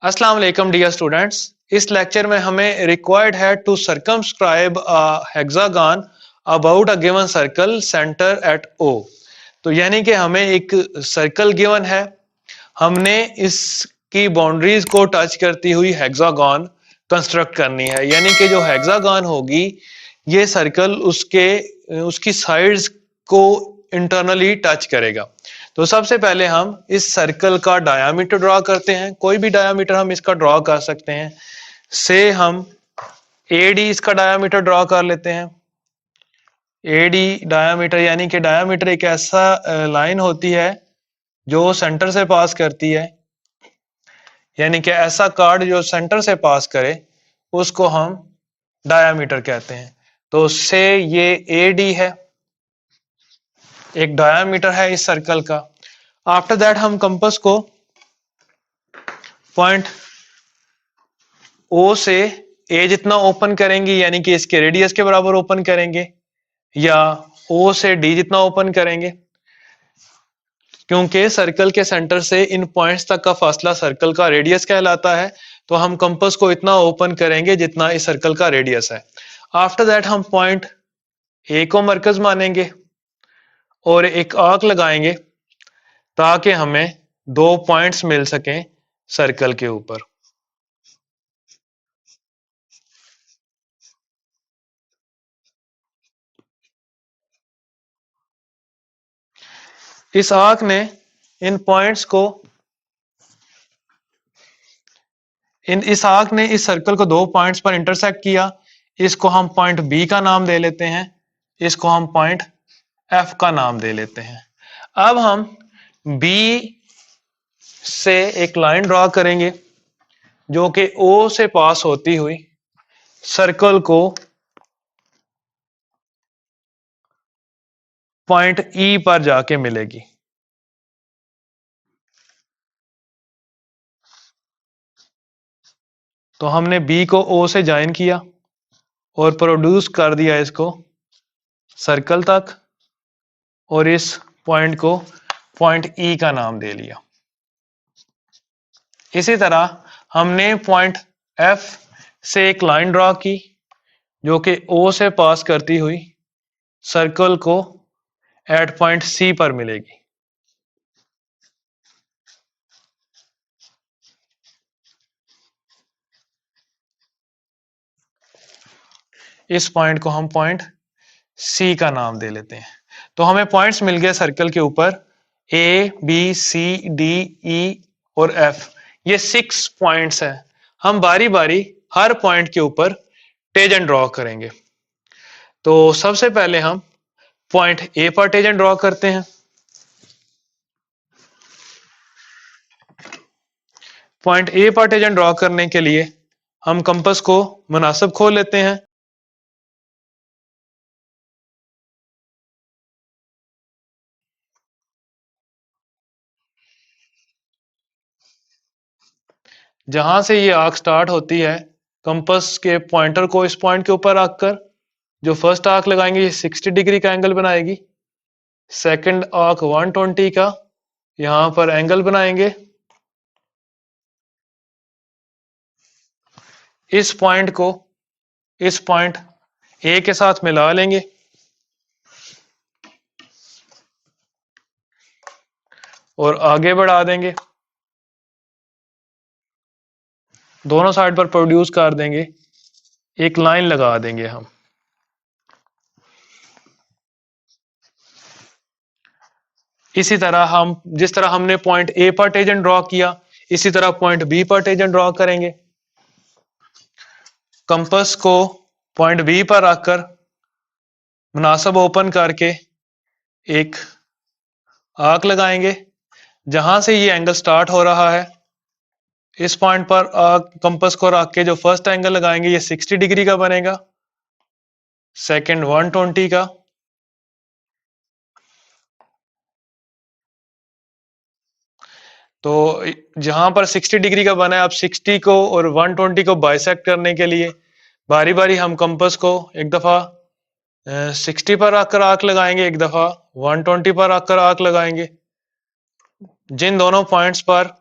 अस्सलाम वालेकुम dear students. इस लेक्चर में हमें रिक्वायर्ड है to circumscribe a hexagon about a given circle centre at O. तो यानी कि हमें एक सर्कल गिवन है, हमने इसकी बाउंड्रीज को टच करती हुई हेक्सागन कंस्ट्रक्ट करनी है। यानी कि जो हेक्सागन होगी ये सर्कल उसकी साइड्स को इंटरनली टच करेगा। तो सबसे पहले हम इस सर्कल का डायामीटर ड्रॉ करते हैं। कोई भी डायामीटर हम इसका ड्रॉ कर सकते हैं। से हम एडी इसका डायामीटर ड्रॉ कर लेते हैं। एडी डायामीटर यानी कि डायामीटर एक ऐसा लाइन होती है जो सेंटर से पास करती है, यानी कि ऐसा कार्ड जो सेंटर से पास करे उसको हम डायामीटर कहते हैं। तो से ये एडी है, एक डायामीटर है इस सर्कल का। आफ्टर दैट हम कंपास को पॉइंट ओ से ए जितना ओपन करेंगे, यानी कि इसके रेडियस के बराबर ओपन करेंगे, या ओ से डी जितना ओपन करेंगे। क्योंकि सर्कल के सेंटर से इन पॉइंट्स तक का फासला सर्कल का रेडियस कहलाता है, तो हम कंपास को इतना ओपन करेंगे जितना इस सर्कल का रेडियस है। आफ्टर दैट हम पॉइंट ए को मरकज मानेंगे और एक आर्क लगाएंगे ताकि हमें दो पॉइंट्स मिल सकें सर्कल के ऊपर। इस आर्क ने इन पॉइंट्स को इस आर्क ने इस सर्कल को दो पॉइंट्स पर इंटरसेक्ट किया। इसको हम पॉइंट बी का नाम दे लेते हैं, इसको हम पॉइंट एफ का नाम दे लेते हैं। अब हम बी से एक लाइन ड्रॉ करेंगे जो कि ओ से पास होती हुई सर्कल को पॉइंट ई पर जाके मिलेगी। तो हमने बी को ओ से ज्वाइन किया और प्रोड्यूस कर दिया इसको सर्कल तक, और इस पॉइंट को पॉइंट ई का नाम दे लिया। इसी तरह हमने पॉइंट एफ से एक लाइन ड्रॉ की जो कि ओ से पास करती हुई सर्कल को एट पॉइंट सी पर मिलेगी। इस पॉइंट को हम पॉइंट सी का नाम दे लेते हैं। तो हमें पॉइंट्स मिल गए सर्कल के ऊपर, A B C D E और एफ। ये 6 पॉइंट्स हैं। हम बारी बारी हर पॉइंट के ऊपर टेंजेंट ड्रॉ करेंगे। तो सबसे पहले हम पॉइंट ए पर टेंजेंट ड्रॉ करते हैं। पॉइंट ए पर टेंजेंट ड्रॉ करने के लिए हम कंपास को मुनासिब खोल लेते हैं। जहां से ये आर्क स्टार्ट होती है, कंपास के पॉइंटर को इस पॉइंट के ऊपर रखकर जो फर्स्ट आर्क लगाएंगे ये 60 डिग्री का एंगल बनाएगी। सेकंड आर्क 120 का यहां पर एंगल बनाएंगे। इस पॉइंट को इस पॉइंट ए के साथ मिला लेंगे और आगे बढ़ा देंगे। दोनों साइड पर प्रोड्यूस कर देंगे, एक लाइन लगा देंगे हम। इसी तरह हम जिस तरह हमने पॉइंट ए पर टेंजेंट ड्रॉ किया, इसी तरह पॉइंट बी पर टेंजेंट ड्रॉ करेंगे। कंपास को पॉइंट बी पर रखकर मुनासिब ओपन करके एक आर्क लगाएंगे। जहां से ये एंगल स्टार्ट हो रहा है, इस पॉइंट पर कंपास को रख के जो फर्स्ट एंगल लगाएंगे ये 60 डिग्री का बनेगा, सेकंड 120 का, तो जहां पर 60 डिग्री का बना है, अब 60 को और 120 को बाइसेक्ट करने के लिए बारी बारी हम कंपास को एक दफा 60 पर आकर आर्क लगाएंगे, एक दफा 120 पर आकर आर्क लगाएंगे। जिन दोनों पॉइंट्स पर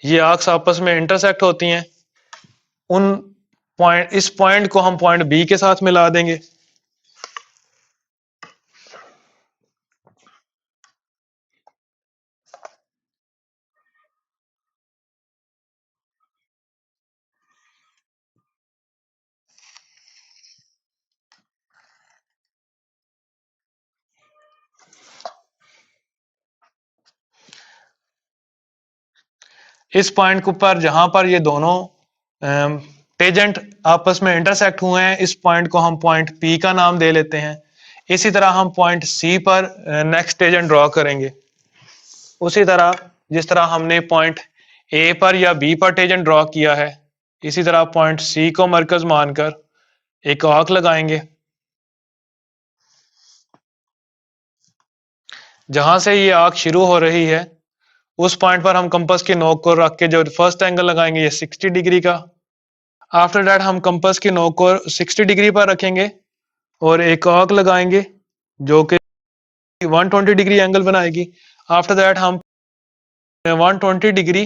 ये आर्क्स आपस में इंटरसेक्ट होती हैं, उन पॉइंट, इस पॉइंट को हम पॉइंट बी के साथ मिला देंगे। इस पॉइंट के ऊपर जहां पर ये दोनों टेजेंट आपस में इंटरसेक्ट हुए हैं, इस पॉइंट को हम पॉइंट पी का नाम दे लेते हैं। इसी तरह हम पॉइंट सी पर नेक्स्ट टेजेंट ड्रॉ करेंगे। उसी तरह जिस तरह हमने पॉइंट ए पर या बी पर टेजेंट ड्रॉ किया है, इसी तरह पॉइंट सी को मरकज मानकर एक आर्क लगाएंगे। जहां से ये आर्क शुरू हो रही है, उस पॉइंट पर हम कंपास की नोक को रख के जो फर्स्ट एंगल लगाएंगे ये 60 डिग्री का। आफ्टर दैट हम कंपास की नोक को 60 डिग्री पर रखेंगे और एक आर्क लगाएंगे जो कि 120 डिग्री एंगल बनाएगी। आफ्टर दैट हम 120 डिग्री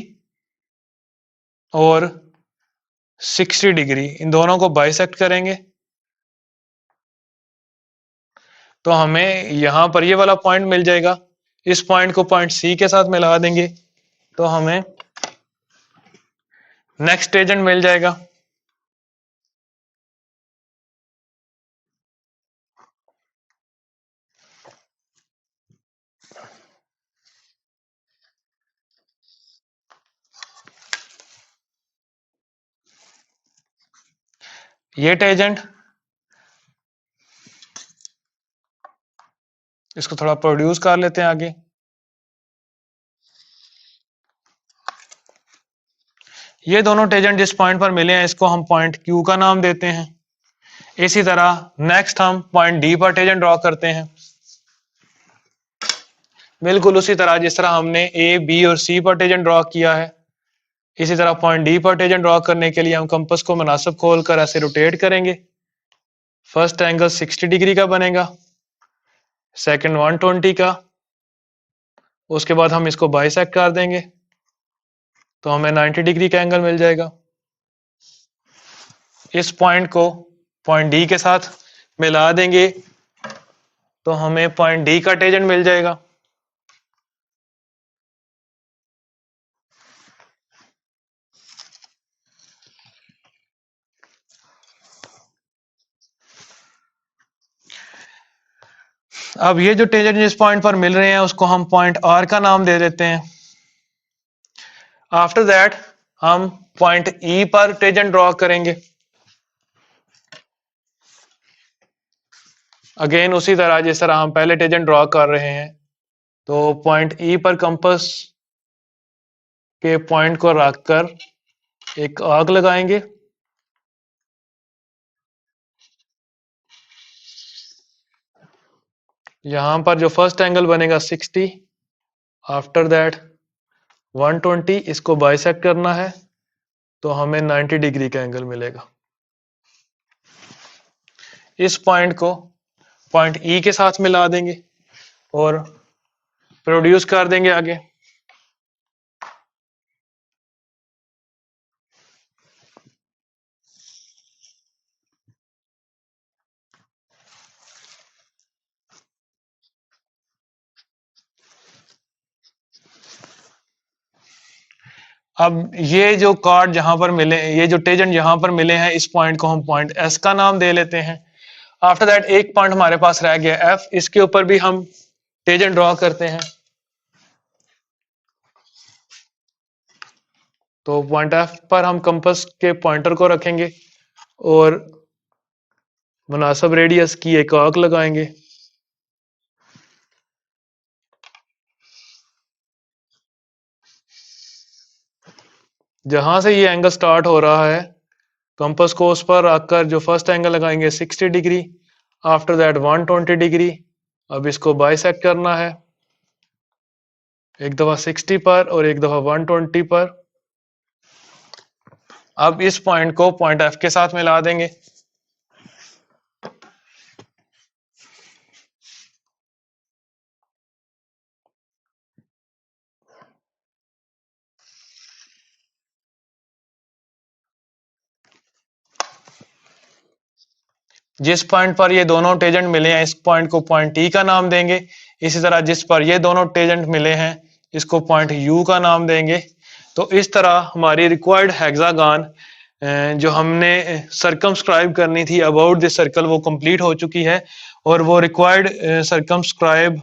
और 60 डिग्री इन दोनों को बाइसेक्ट करेंगे, तो हमें यहां पर ये वाला पॉइंट मिल जाएगा। इस पॉइंट को पॉइंट सी के साथ मिला देंगे तो हमें नेक्स्ट टेजेंट मिल जाएगा। ये टेजेंट, इसको थोड़ा प्रोड्यूस कर लेते हैं आगे। ये दोनों टेजेंट जिस पॉइंट पर मिले हैं, इसको हम पॉइंट क्यू का नाम देते हैं। इसी तरह नेक्स्ट हम पॉइंट डी पर टेजेंट ड्रॉ करते हैं, बिल्कुल उसी तरह जिस तरह हमने ए, बी और सी पर टेजेंट ड्रॉ किया है। इसी तरह पॉइंट डी पर टेजेंट ड्रॉ करने के लिए हम कंपास को मुनासिब खोलकर ऐसे रोटेट करेंगे। फर्स्ट एंगल 60 डिग्री का बनेगा, सेकंड 120 का। उसके बाद हम इसको बाइसेक्ट कर देंगे तो हमें 90 डिग्री का एंगल मिल जाएगा। इस पॉइंट को पॉइंट डी के साथ मिला देंगे तो हमें पॉइंट डी का टेजेंट मिल जाएगा। अब ये जो टेंजेंट जिस पॉइंट पर मिल रहे हैं उसको हम पॉइंट आर का नाम दे देते हैं। आफ्टर दैट हम पॉइंट ई पर टेंजेंट ड्रॉ करेंगे। अगेन उसी तरह जिस तरह हम पहले टेंजेंट ड्रॉ कर रहे हैं, तो पॉइंट ई पर कंपास के पॉइंट को रखकर एक आर्क लगाएंगे। यहां पर जो फर्स्ट एंगल बनेगा 60, आफ्टर दैट 120, इसको बाइसेक्ट करना है तो हमें 90 डिग्री का एंगल मिलेगा। इस पॉइंट को पॉइंट ई के साथ मिला देंगे और प्रोड्यूस कर देंगे आगे। अब ये जो कार्ड जहां पर मिले, ये जो टेजेंट यहां पर मिले हैं, इस पॉइंट को हम पॉइंट एस का नाम दे लेते हैं। आफ्टर दैट एक पॉइंट हमारे पास रह गया एफ, इसके ऊपर भी हम टेजेंट ड्रॉ करते हैं। तो पॉइंट एफ पर हम कंपास के पॉइंटर को रखेंगे और मुनासिब रेडियस की एक आर्क लगाएंगे। जहां से ये एंगल स्टार्ट हो रहा है, कंपास को उस पर रखकर जो फर्स्ट एंगल लगाएंगे 60 डिग्री, आफ्टर दैट 120 डिग्री। अब इसको बाइसेक्ट करना है, एक दफा 60 पर और एक दफा 120 पर। अब इस पॉइंट को पॉइंट एफ के साथ मिला देंगे। जिस पॉइंट पर ये दोनों टेंजेंट मिले हैं इस पॉइंट को पॉइंट टी का नाम देंगे। इसी तरह जिस पर ये दोनों टेंजेंट मिले हैं इसको पॉइंट यू का नाम देंगे। तो इस तरह हमारी रिक्वायर्ड हेक्सागन जो हमने सरकमस्क्राइब करनी थी अबाउट दिस सर्कल वो कंप्लीट हो चुकी है। और वो रिक्वायर्ड सरकमस्क्राइब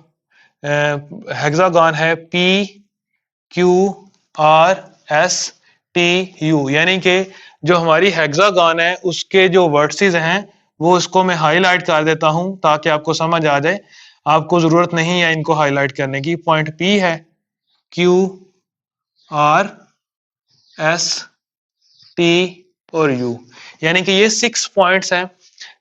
हेक्सागन है P Q R S T U, यानी कि जो हमारी हेक्सागन है उसके जो वर्टिसेस हैं वो इसको मैं हाईलाइट कर देता हूं ताकि आपको समझ आ जाए। आपको जरूरत नहीं है इनको हाईलाइट करने की। पॉइंट पी है क्यू आर एस टी और यू, यानी कि ये 6 पॉइंट्स हैं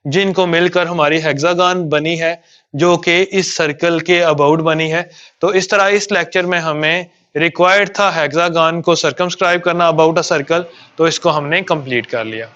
जिनको मिलकर हमारी हेक्सागन बनी है जो कि इस सर्कल के अबाउट बनी है। तो इस तरह इस लेक्चर में हमें रिक्वायर्ड था हेक्सागन को सर्कमस्क्राइब करना अबाउट अ सर्कल, तो इसको हमने कंप्लीट कर लिया।